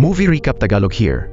Movie recap Tagalog here.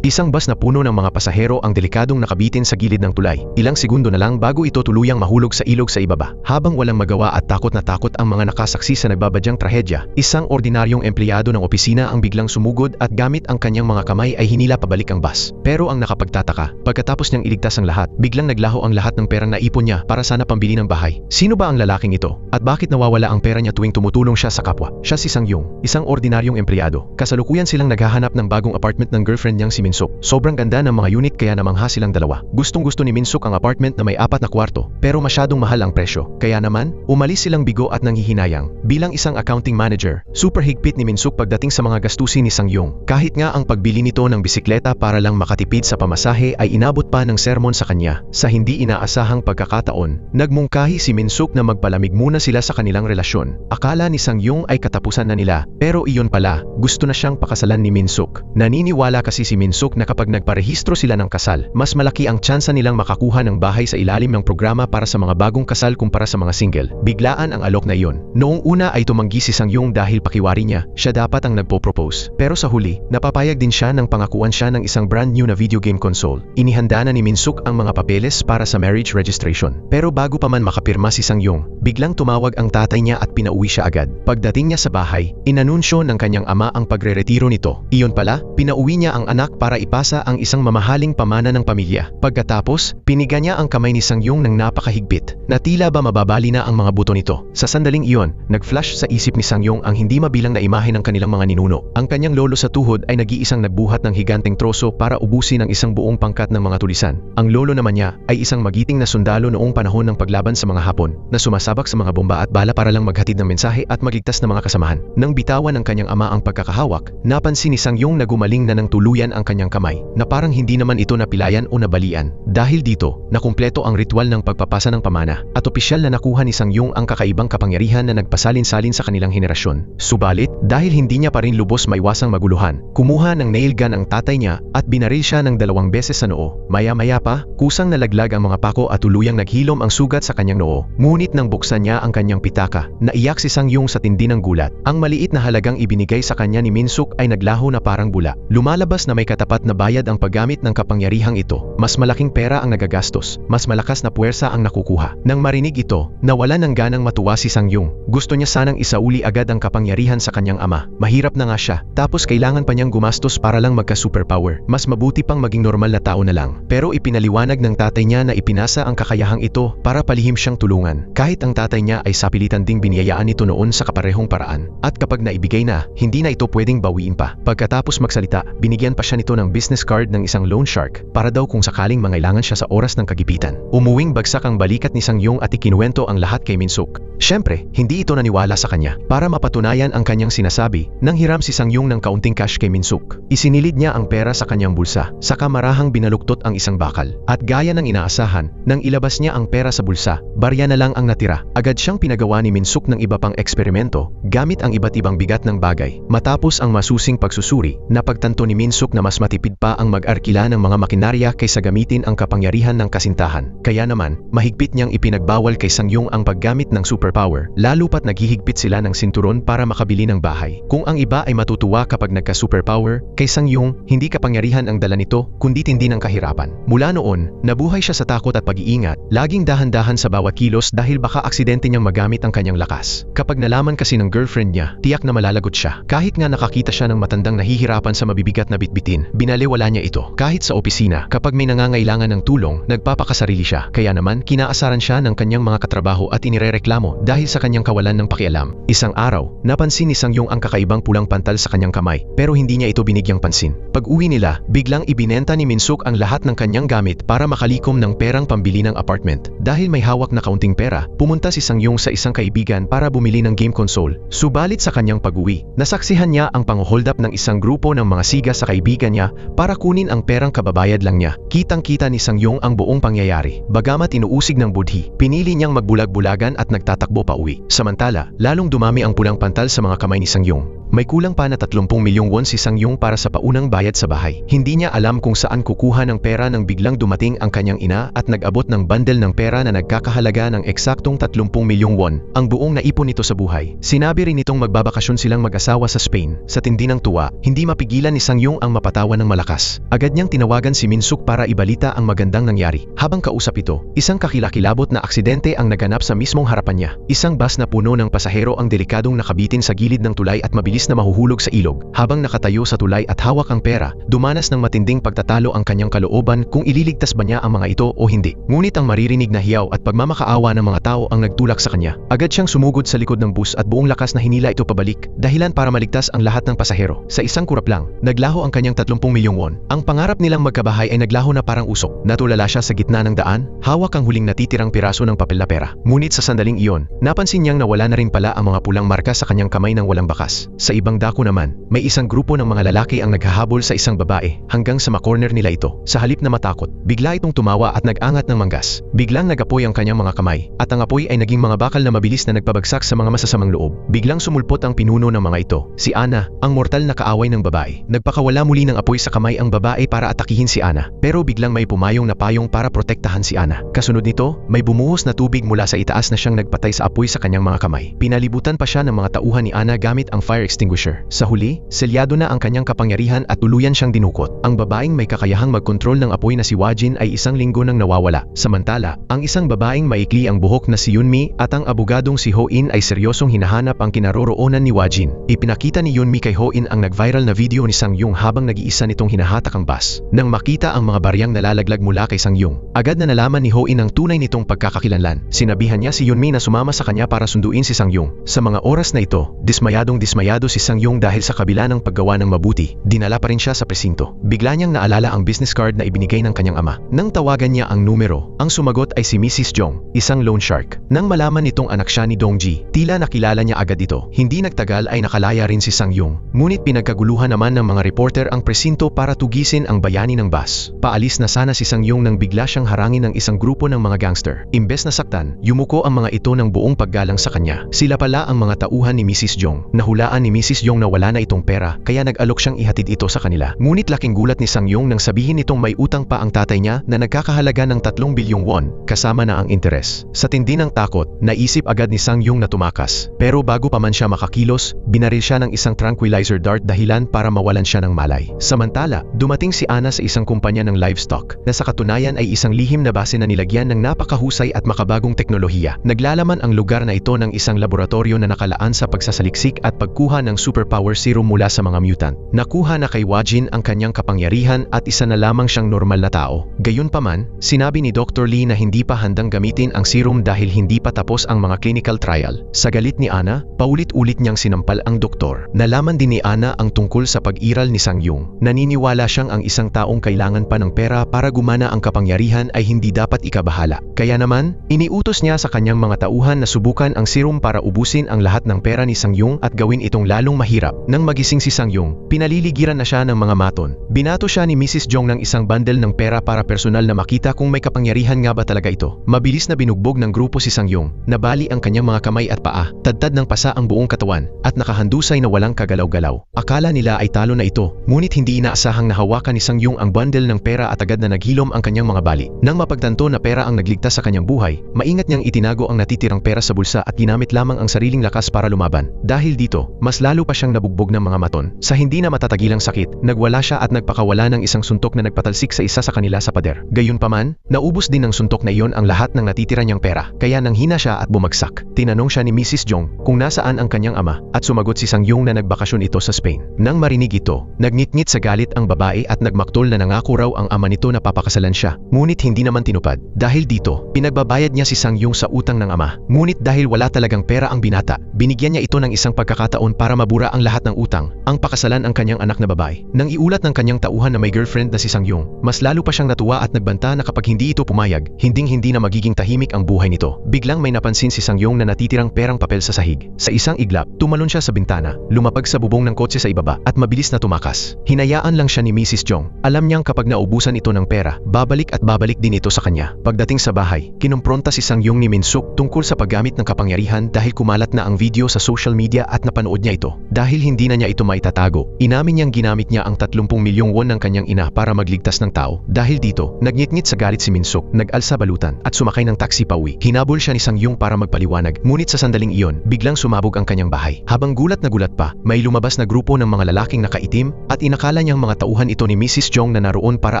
Isang bus na puno ng mga pasahero ang delikadong nakabitin sa gilid ng tulay. Ilang segundo na lang bago ito tuluyang mahulog sa ilog sa ibaba. Habang walang magawa at takot na takot ang mga nakasaksi sa nagbabadyang trahedya, isang ordinaryong empleyado ng opisina ang biglang sumugod at gamit ang kanyang mga kamay ay hinila pabalik ang bus. Pero ang nakapagtataka, pagkatapos niyang iligtas ang lahat, biglang naglaho ang lahat ng perang naipon niya para sana pambili ng bahay. Sino ba ang lalaking ito? At bakit nawawala ang pera niya tuwing tumutulong siya sa kapwa? Siya si Sang Yung, isang ordinaryong empleyado. Kasalukuyan silang naghahanap ng bagong apartment ng girlfriend niyang si Minsuk. Sobrang ganda ng mga unit kaya namangha silang dalawa. Gustong-gusto ni Minsuk ang apartment na may 4 na kwarto, pero masyadong mahal ang presyo. Kaya naman, umalis silang bigo at nanghihinayang. Bilang isang accounting manager, super higpit ni Minsuk pagdating sa mga gastusin ni Sang Yung. Kahit nga ang pagbili nito ng bisikleta para lang makatipid sa pamasahe ay inabot pa ng sermon sa kanya. Sa hindi inaasahang pagkakataon, nagmungkahi si Minsuk na magpalamig muna sila sa kanilang relasyon. Akala ni Sang Yung ay katapusan na nila, pero iyon pala, gusto na siyang pakasalan ni Minsuk. Naniniwala kasi si Minsuk na kapag nagparehistro sila ng kasal, mas malaki ang tsansa nilang makakuha ng bahay sa ilalim ng programa para sa mga bagong kasal kumpara sa mga single. Biglaan ang alok na iyon. Noong una ay tumanggi si Sang Yung dahil pakiwari niya, siya dapat ang nagpo-propose. Pero sa huli, napapayag din siya nang pangakuan siya ng isang brand new na video game console. Inihanda na ni Minsuk ang mga papeles para sa marriage registration. Pero bago pa man makapirma si Sang Yung, biglang tumawag ang tatay niya at pinauwi siya agad. Pagdating niya sa bahay, inanunsyo ng kanyang ama ang pagreretiro nito. Iyon pala, pinauwi niya ang anak para ipasa ang isang mamahaling pamana ng pamilya. Pagkatapos, piniga niya ang kamay ni Sang Yung ng napakahigpit, na tila ba mababali na ang mga buto nito. Sa sandaling iyon, nag-flash sa isip ni Sang Yung ang hindi mabilang na imahe ng kanilang mga ninuno. Ang kanyang lolo sa tuhod ay nag-iisang nagbuhat ng higanteng troso para ubusin ang isang buong pangkat ng mga tulisan. Ang lolo naman niya ay isang magiting na sundalo noong panahon ng paglaban sa mga Hapon, na sumasabak sa mga bomba at bala para lang maghatid ng mensahe at magligtas ng mga kasamahan. Nang bitawan ng kanyang ama ang pagkakahawak, napansin ni Sang Yung na gumaling na ng tuluyan ang kanyang kamay, na parang hindi naman ito napilayan o nabalian. Dahil dito, nakumpleto ang ritual ng pagpapasa ng pamana, at opisyal na nakuha ni Sang Yung ang kakaibang kapangyarihan na nagpasalin-salin sa kanilang henerasyon. Subalit, dahil hindi niya pa rin lubos maiwasang maguluhan, kumuha ng nail gun ang tatay niya at binaril siya ng 2 beses sa noo. Maya-maya pa, kusang nalaglag ang mga pako at tuluyang naghilom ang sugat sa kanyang noo. Ngunit nang buksan niya ang kanyang pitaka, naiyak si Sang Yung sa tindi ng gulat. Ang maliit na halagang ibinigay sa kanya ni Minsuk ay naglaho na parang bula. Lumalabas na may katapat na bayad ang paggamit ng kapangyarihang ito. Mas malaking pera ang nagagastos, mas malakas na puwersa ang nakukuha. Nang marinig ito, nawala ng ganang matuwa si Sang Yung. Gusto niya sanang isauli agad ang kapangyarihan sa kanyang ama. Mahirap na nga siya, tapos kailangan pa niyang gumastos para lang magka-superpower. Mas mabuti pang maging normal na tao na lang. Pero ipinaliwanag ng tatay niya na ipinasa ang kakayahang ito para palihim siyang tulungan. Kahit ang tatay niya ay sapilitan ding biniyayaan ito noon sa kaparehong paraan. At kapag naibigay na, hindi na ito pwedeng bawiin pa. Pagkatapos magsalita, binigyan pa siya nito ng business card ng isang loan shark para daw kung sakaling mangailangan siya sa oras ng kagipitan. Umuwing bagsak ang balikat ni Sang Yung at ikinuwento ang lahat kay Minsuk. Siyempre, hindi ito naniwala sa kanya. Para mapatunayan ang kanyang sinasabi, nang hiram si Sang Yung ng kaunting cash kay Minsuk. Isinilid niya ang pera sa kanyang bulsa, saka marahang binaluktot ang isang bakal. At gaya ng inaasahan, nang ilabas niya ang pera sa bulsa, barya na lang ang natira. Agad siyang pinagawa ni Minsuk ng iba pang eksperimento, gamit ang iba't ibang bigat ng bagay. Matapos ang masusing pagsusuri, napagtanto ni Minsuk na mas matipid pa ang mag-arkila ng mga makinarya kaysa gamitin ang kapangyarihan ng kasintahan. Kaya naman, mahigpit niyang ipinagbawal kay Sang Yung ang paggamit ng superpower, lalo pat naghihigpit sila ng sinturon para makabili ng bahay. Kung ang iba ay matutuwa kapag nagka-superpower, kay Sang Yung, hindi kapangyarihan ang dala nito, kundi tindi ng kahirapan. Mula noon, nabuhay siya sa takot at pag-iingat, laging dahan-dahan sa bawat kilos dahil baka aksidente niyang magamit ang kanyang lakas. Kapag nalaman kasi ng girlfriend niya, tiyak na malalagot siya. Kahit nga nakakita siya ng matandang nahihirapan sa mabibigat na bitbitin, binaliwala niya ito. Kahit sa opisina, kapag may nangangailangan ng tulong, nagpapakasarili siya. Kaya naman, kinaasaran siya ng kanyang mga katrabaho at inirereklamo dahil sa kanyang kawalan ng pakialam. Isang araw, napansin ni Sang Yung ang kakaibang pulang pantal sa kanyang kamay, pero hindi niya ito binigyang pansin. Pag-uwi nila, biglang ibinenta ni Minsuk ang lahat ng kanyang gamit para makalikom ng perang pambili ng apartment. Dahil may hawak na kaunting pera, pumunta si Sang Yung sa isang kaibigan para bumili ng game console. Subalit sa kanyang pag-uwi, nasaksihan niya ang pang-hold up ng isang grupo ng mga siga sa kaibigan niya niya para kunin ang perang kababayad lang niya. Kitang-kita ni Sang-yung ang buong pangyayari. Bagamat inuusig ng budhi, pinili niyang magbulag-bulagan at nagtatakbo pa uwi. Samantala, lalong dumami ang pulang pantal sa mga kamay ni Sang-yung. May kulang pa na 30 milyong won si Sang-yung para sa paunang bayad sa bahay. Hindi niya alam kung saan kukuha ng pera nang biglang dumating ang kanyang ina at nag-abot ng bundle ng pera na nagkakahalaga ng eksaktong 30 milyong won. Ang buong naipon nito sa buhay. Sinabi rin nitong magbabakasyon silang mag-asawa sa Spain. Sa tindi ng tuwa, hindi mapigilan ni Sang-yung ang mapatawa ng malakas. Agad niyang tinawagan si Min-suk para ibalita ang magandang nangyari. Habang kausap ito, isang kakilakilabot na aksidente ang naganap sa mismong harapan niya. Isang bus na puno ng pasahero ang delikadong nakabitin sa gilid ng tulay at mabilis na mahuhulog sa ilog. Habang nakatayo sa tulay at hawak ang pera, dumanas ng matinding pagtatalo ang kanyang kalooban kung ililigtas ba niya ang mga ito o hindi. Ngunit ang maririnig na hiyaw at pagmamakaawa ng mga tao ang nagtulak sa kanya. Agad siyang sumugod sa likod ng bus at buong lakas na hinila ito pabalik, dahilan para maligtas ang lahat ng pasahero. Sa isang kurap lang, naglaho ang kanyang 30 milyong won. Ang pangarap nilang magkabahay ay naglaho na parang usok. Natulala siya sa gitna ng daan, hawak ang huling natitirang piraso ng papel na pera. Ngunit sa sandaling iyon, napansin niyang nawala na rin pala ang mga pulang marka sa kanyang kamay ng walang bakas. Sa ibang dako naman, may isang grupo ng mga lalaki ang naghahabol sa isang babae hanggang sa makorner nila ito. Sa halip na matakot, bigla itong tumawa at nag-angat ng manggas. Biglang nagapoy ang kanyang mga kamay, at ang apoy ay naging mga bakal na mabilis na nagpabagsak sa mga masasamang loob. Biglang sumulpot ang pinuno ng mga ito, si Ana, ang mortal na kaaway ng babae. Nagpakawala muli ng apoy sa kamay ang babae para atakihin si Ana, pero biglang may pumayong na payong para protektahan si Ana. Kasunod nito, may bumuhos na tubig mula sa itaas na siyang nagpatay sa apoy sa kanyang mga kamay. Pinalibutan pa siya ng mga tauhan ni Ana gamit ang fire extinguisher. Sa huli, selyado na ang kanyang kapangyarihan at tuluyan siyang dinukot. Ang babaeng may kakayahang magkontrol ng apoy na si Wajin ay isang linggo nang nawawala. Samantala, ang isang babaeng maikli ang buhok na si Yunmi at ang abogadong si Ho-in ay seryosong hinahanap ang kinaroroonan ni Wajin. Ipinakita ni Yunmi kay Ho-in ang nag-viral na video ni Sang-yung habang nag-iisa nitong hinahatak ang bus. Nang makita ang mga baryang nalalaglag mula kay Sang-yung, agad na nalaman ni Ho-in ang tunay nitong pagkakakilanlan. Sinabihan niya si Yunmi na sumama sa kanya para sunduin si Sang-yung. Sa mga oras na ito, dismayado si Sang-yung dahil sa kabila ng paggawa ng mabuti, dinala pa rin siya sa presinto. Bigla niyang naalala ang business card na ibinigay ng kanyang ama. Nang tawagan niya ang numero, ang sumagot ay si Mrs. Jong, isang loan shark. Nang malaman nitong anak siya ni Dongji, tila nakilala niya agad ito. Hindi nagtagal ay nakalaya rin si Sang-yung. Ngunit pinagkaguluhan naman ng mga reporter ang presinto para tugisin ang bayani ng bus. Paalis na sana si Sang-yung nang bigla siyang harangin ng isang grupo ng mga gangster. Imbes na saktan, yumuko ang mga ito ng buong paggalang sa kanya. Sila pala ang mga tauhan ni Mrs. Jong. Nahulaan ni Mrs. Jong na wala na itong pera, kaya nag-alok siyang ihatid ito sa kanila. Ngunit laking gulat ni Sang-yung nang sabihin nitong may utang pa ang tatay niya na nagkakahalaga ng 3 bilyong won, kasama na ang interes. Sa tindi ng takot, naisip agad ni Sang-yung na tumakas. Pero bago pa man siya makakilos, binaril siya ng isang tranquilizer dart dahilan para mawalan siya ng malay. Samantala, dumating si Ana sa isang kumpanya ng livestock, na sa katunayan ay isang lihim na base na nilagyan ng napakahusay at makabagong teknolohiya. Naglalaman ang lugar na ito ng isang laboratorio na nakalaan sa pagsasaliksik at pagkuha ng superpower serum mula sa mga mutant. Nakuha na kay Wajin ang kanyang kapangyarihan at isa na lamang siyang normal na tao. Gayunpaman, sinabi ni Dr. Lee na hindi pa handang gamitin ang serum dahil hindi pa tapos ang mga clinical trial. Sa galit ni Ana, paulit-ulit niyang sinampal ang doktor. Nalaman din ni Ana ang tungkol sa pag-iral ni Sang-yung. Naniniwala siyang ang isang taong kailangan pa ng pera para gumana ang kapangyarihan ay hindi dapat ikabahala. Kaya naman, iniutos niya sa kanyang mga tauhan na subukan ang serum para ubusin ang lahat ng pera ni Sang-yung at gawin itong lalong mahirap. Nang magising si Sang-yung, pinaliligiran na siya ng mga maton. Binato siya ni Mrs. Jong ng isang bundle ng pera para personal na makita kung may kapangyarihan nga ba talaga ito. Mabilis na binugbog ng grupo si Sang-yung, nabali ang kanyang mga kamay at paa, tadtad ng pasa ang buong katawan, at nakahandusay na walang kagalaw-galaw. Akala nila ay talo na ito, ngunit hindi inaasahang nahawakan ni Sang-yung ang bundle ng pera at agad na naghilom ang kanyang mga bali. Nang mapagtanto na pera ang nagligtas sa kanyang buhay, maingat niyang itinago ang natitirang pera sa bulsa at ginamit lamang ang sariling lakas para lumaban. Dahil dito, mas lalo pa siyang nabugbog ng mga maton. Sa hindi na matatagilang sakit, nagwala siya at nagpakawala ng isang suntok na nagpatalsik sa isa sa kanila sa pader. Gayunpaman, naubos din ng suntok na iyon ang lahat ng natitira niyang pera, kaya nanghina siya at bumagsak. Tinanong siya ni Mrs. Jong kung nasaan ang kanyang ama at sumagot si Sang-yung na nagbakasyon ito sa Spain. Nang marinig ito, nagngit-ngit sa galit ang babae at nagmaktol na nangako raw ang ama nito na papakasalan siya. Ngunit hindi naman tinupad. Dahil dito, pinagbabayad niya si Sang-yung sa utang ng ama. Ngunit dahil wala talagang pera ang binata, binigyan niya ito ng isang pagkakataon para mabura ang lahat ng utang, ang pakasalan ang kanyang anak na babae. Nang iulat ng kanyang tauhan na may girlfriend na si Sang-yung, mas lalo pa siyang natuwa at nagbanta na kapag hindi ito pumayag, hinding-hindi na magiging tahimik ang buhay nito. Biglang may napansin si Sang-yung na natitirang perang papel sa sahig. Sa isang iglap, tumalon siya sa bintana, lumapag sa bubong ng kotse sa ibaba, at mabilis na tumakas. Hinayaan Hinayaan lang siya ni Mrs. Jong. Alam niyang kapag naubusan ito ng pera, babalik at babalik din ito sa kanya. Pagdating sa bahay, kinumpronta si Sang-yung ni Min-suk tungkol sa paggamit ng kapangyarihan dahil kumalat na ang video sa social media at napanood niya ito. Dahil hindi na niya ito maitatago, inamin niyang ginamit niya ang 30 milyong won ng kanyang ina para magligtas ng tao. Dahil dito, nagngit-ngit sa galit si Min-suk, nag-alsa balutan at sumakay ng taxi pauwi. Hinabol siya ni Sang-yung para magpaliwanag, ngunit sa sandaling iyon, biglang sumabog ang kanyang bahay. Habang gulat na gulat pa, may lumabas na grupo ng mga lalaking nakaitim at inakala niyang mga tauhan ito ni Mrs. Jong na naroon para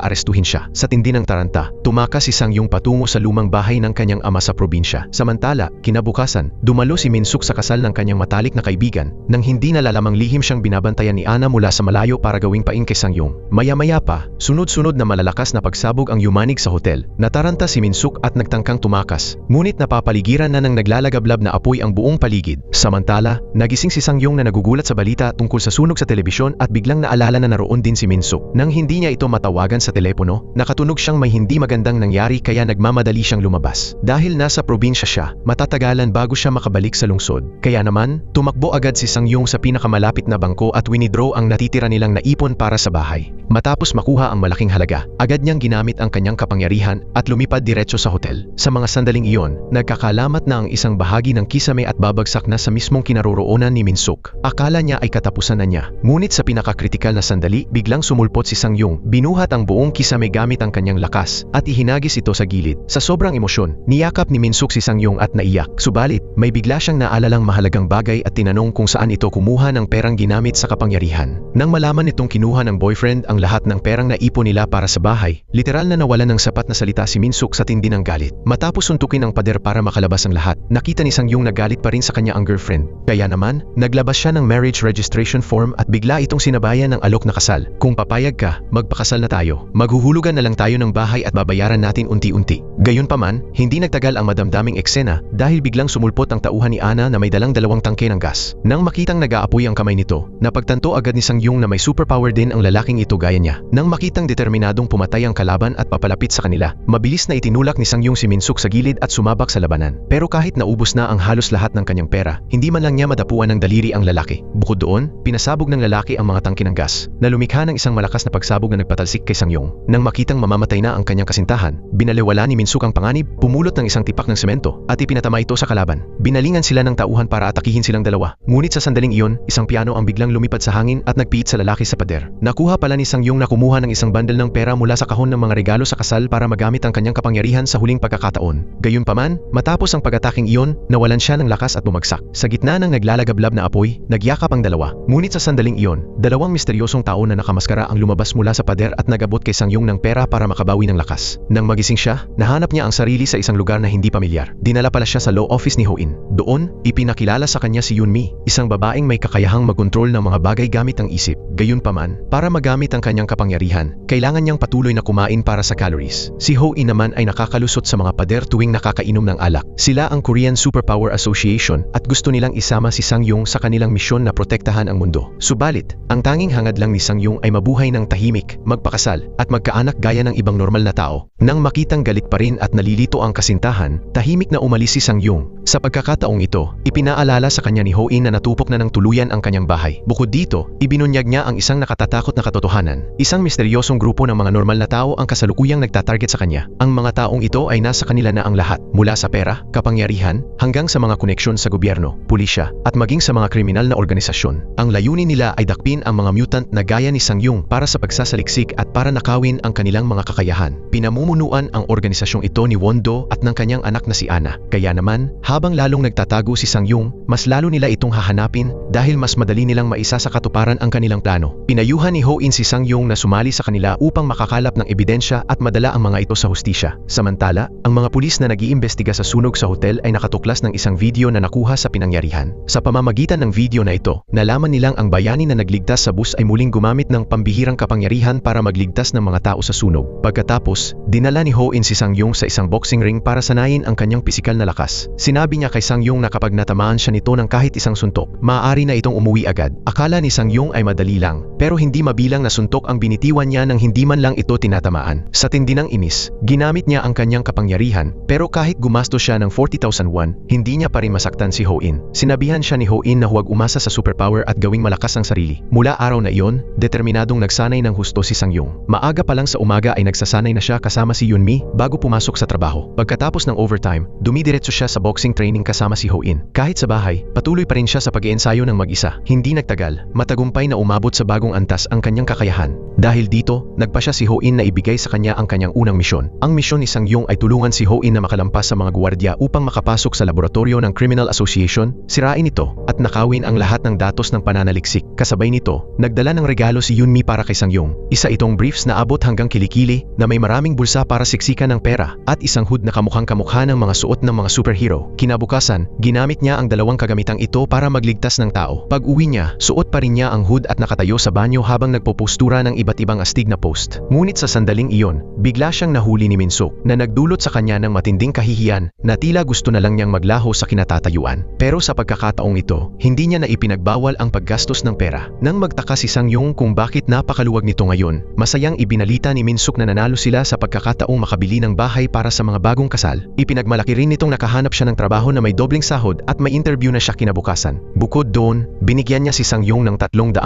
arestuhin siya. Sa tindi ng taranta, tumakas si Sang-yung patungo sa lumang bahay ng kanyang ama sa probinsya. Samantala, kinabukasan, dumalo si Min-suk sa kasal ng kanyang matalik na kaibigan nang hindi nalalamang lihim siyang binabantayan ni Ana mula sa malayo para gawing paing kay Sang-yung. Maya-maya pa, sunod-sunod na malalakas na pagsabog ang yumanig sa hotel. Nataranta si Min-suk at nagtangkang tumakas, ngunit napapaligiran na ng naglalagablab na apoy ang buong paligid. Samantala, nagising si Sang-yung na nagugulat sa balita tungkol sa sunog sa telebisyon at biglang naalala na naroon din si Min-suk. Nang hindi niya ito matawagan sa telepono, nakatunog siyang may hindi magandang nangyari kaya nagmamadali siyang lumabas. Dahil nasa probinsya siya, matatagalan bago siya makabalik sa lungsod. Kaya naman, tumakbo agad si Sang-yung sa pinakamalapit na bangko at winidraw ang natitira nilang naipon para sa bahay. Matapos makuha ang malaking halaga, agad niyang ginamit ang kanyang kapangyarihan at lumipad diretso sa hotel. Sa mga sandaling iyon, nagkakalamat na ang isang bahagi ng kisame at babagsak na sa mismong kinaroroonan ni Min-suk. Akala niya ay katapusan na niya. Ngunit sa pinakakritikal na sandali, biglang sumulpot si Sang-yung. Binuhat ang buong kisame gamit ang kanyang lakas at ihinagis ito sa gilid. Sa sobrang emosyon, niyakap ni Min-suk si Sang-yung at naiyak. Subalit, may bigla siyang naalalang mahalagang bagay at tinanong kung saan ito kumuha ng perang ginamit sa kapangyarihan. Nang malaman nitong kinuha ng boyfriend ang lahat ng perang naipon nila para sa bahay, literal na nawalan ng sapat na salita si Min-suk sa tindi ng galit. Matapos suntukin ang pader para makalabas ang lahat, nakita ni Sang-yung na galit pa rin sa kanya ang girlfriend. Kaya naman, naglabas siya ng marriage registration form at bigla itong sinabayan ng alok na kasal. Kung papayag ka, magpakasal na tayo. Maghuhulugan na lang tayo ng bahay at babayaran natin unti-unti. Gayunpaman, hindi nagtagal ang madamdaming eksena dahil biglang sumulpot ang tauhan ni Ana na may dalang 2 tangke ng gas. Nang makitang nag-aapoy ang kamay nito, napagtanto agad ni Sang-yung na may superpower din ang lalaking ito gaya niya. Nang makitang determinadong pumatay ang kalaban at papalapit sa kanila, mabilis na itinulak ni Sang-yung si Min-suk sa gilid at sumabak sa labanan. Pero kahit naubos na ang halos lahat ng kanyang pera, hindi man lang niya madapuan ng daliri ang lalaki. Bukod doon, pinasabog ng lalaki ang mga tangke ng gas na lumikha ng isang malakas na pagsabog na nagpatalsik kay Sang-yung. Nang makitang mamamatay na ang kanyang kasintahan, binaliwala ni Min-suk ang panganib, pumulot ng isang tipak ng semento at ipinatama ito sa kalaban. Binalingan sila ng tauhan para atakihin silang dalawa. Ngunit sa sandaling iyon, isang piano ang biglang lumipad sa hangin at nagpiit sa lalaki sa pader. Nakuha pala ni Sang-yung na kumuha ng isang bundle ng pera mula sa kahon ng mga regalo sa kasal para magamit ang kanyang kapangyarihan sa huling pagkakataon. Gayunpaman, matapos ang pag-ataking iyon, nawalan siya ng lakas at bumagsak. Sa gitna ng naglalagablab na apoy, nagyakap ang dalawa. Ngunit sa sandaling iyon, 2 misteryosong tao na nakamaskara ang lumabas mula sa pader at nagabot kay Sang-yung ng pera para makabawi ng lakas. Nang magising siya, nahanap niya ang sarili sa isang lugar na hindi pamilyar. Dinala pala siya sa law office ni Ho-in. Doon, ipinakilala sa kanya si Yoon-mi, isang babaeng may kakayahang magkontrol ng mga bagay gamit ang isip. Gayunpaman, para magamit ang kanyang kapangyarihan, kailangan niyang patuloy na kumain para sa calories. Si Ho-in naman ay nakakalusot sa mga pader tuwing nakakainom ng alak. Sila ang Korean Superpower Association at gusto nilang isama si Sang-yung sa kanilang misyon na protektahan ang mundo. Subalit, ang tanging hangad lang ni Sang-yung ay mabuhay ng tahimik, magpakasal, at magkaanak gaya ng ibang normal na tao. Nang makitang galit pa rin at nalilito ang kasintahan, tahimik na umalis si Sang-yung. Sa pagkakataong ito, ipinaalala sa kanya ni Ho-in na natupok na ng tuluyan ang kanyang bahay. Bukod dito, ibinunyag niya ang isang nakatatakot na katotohanan. Isang misteryosong grupo ng mga normal na tao ang kasalukuyang nagtatarget sa kanya. Ang mga taong ito ay nasa kanila na ang lahat, mula sa pera, kapangyarihan, hanggang sa mga koneksyon sa gobyerno, pulisya, at maging sa mga kriminal na organisasyon. Ang layunin nila ay dakpin ang mga mutant na gaya ni Sang-yung para sa pagsasaliksik at para nakawin ang kanilang mga kakayahan. Pinamumunuan ang organisasyong ito ni Won-do at ng kanyang anak na si Ana. Kaya naman, habang lalong nagtatago si Sang-yung, mas lalo nila itong hahanapin dahil mas madali nilang maisa sa katuparan ang kanilang plano. Pinayuhan ni Ho-in si Sang-yung na sumali sa kanila upang makakalap ng ebidensya at madala ang mga ito sa hustisya. Samantala, ang mga pulis na nag-iimbestiga sa sunog sa hotel ay nakatuklas ng isang video na nakuha sa pinangyarihan. Sa pamamagitan ng video na ito, nalaman nilang ang bayani na nagligtas sa bus ay muling gumamit ng pambihirang kapangyarihan para magligtas ng mga tao sa sunog. Pagkatapos, dinala ni Ho-in si Sang-yung sa isang boxing ring para sanayin ang kanyang pisikal na lakas. Sinabi niya kay Sang-yung na kapag natamaan siya nito ng kahit isang suntok, maaari na itong umuwi agad. Akala ni Sang-yung ay madali lang, pero hindi mabilang na suntok ang binitiwan niya nang hindi man lang ito tinatamaan. Sa tindi ng inis, ginamit niya ang kanyang kapangyarihan, pero kahit gumastos siya ng 40,000 won, hindi niya pa rin masaktan si Ho-in. Sinabihan siya ni Ho-in na huwag umasa sa superpower at gawing malakas ang sarili. Mula araw na iyon, determinadong nagsanay ng husto si Sang-yung. Maaga pa lang sa umaga ay nagsasanay na siya kasama si Yunmi bago pumasok sa trabaho. Pagkatapos ng overtime, dumidiretso siya sa boxing training kasama si Ho-in. Kahit sa bahay, patuloy pa rin siya sa pag-iensayo ng mag-isa. Hindi nagtagal, matagumpay na umabot sa bagong antas ang kanyang kakayahan. Dahil dito, nagpa siya si Ho-in na ibigay sa kanya ang kanyang unang misyon. Ang misyon ni Sang-yung ay tulungan si Ho-in na makalampas sa mga gwardiya upang makapasok sa laboratorio ng Criminal Association, sirain ito, at nakawin ang lahat ng datos ng pananaliksik. Kasabay nito, nagdala ng regalo si Yunmi para kay Sang-yung. Isa itong briefs na abot hanggang kilikili na may maraming bulsa para siksikan ng pera at isang hood na kamukhang kamukha ng mga suot ng mga superhero. Kinabukasan, ginamit niya ang dalawang kagamitang ito para magligtas ng tao. Pag-uwi niya, suot pa rin niya ang hood at nakatayo sa banyo habang nagpopostura ng iba't ibang astig na post. Ngunit sa sandaling iyon, bigla siyang nahuli ni Min-suk na nagdulot sa kanya ng matinding kahihiyan na tila gusto na lang niyang maglaho sa kinatatayuan. Pero sa pagkakataong ito, hindi niya na ipinagbawal ang paggastos ng pera. Nang magtaka si Sang-yung kung bakit napakaluwag nito ngayon, masayang ibinalita ni Min-suk na nanalo sila sa pagkakataong makabili ng bahay para sa mga bagong kasal. Ipinagmalaki rin nitong nakahanap siya ng trabaho na may dobling sahod at may interview na siya kinabukasan. Bukod doon, binigyan niya si Sang-yung ng 300,000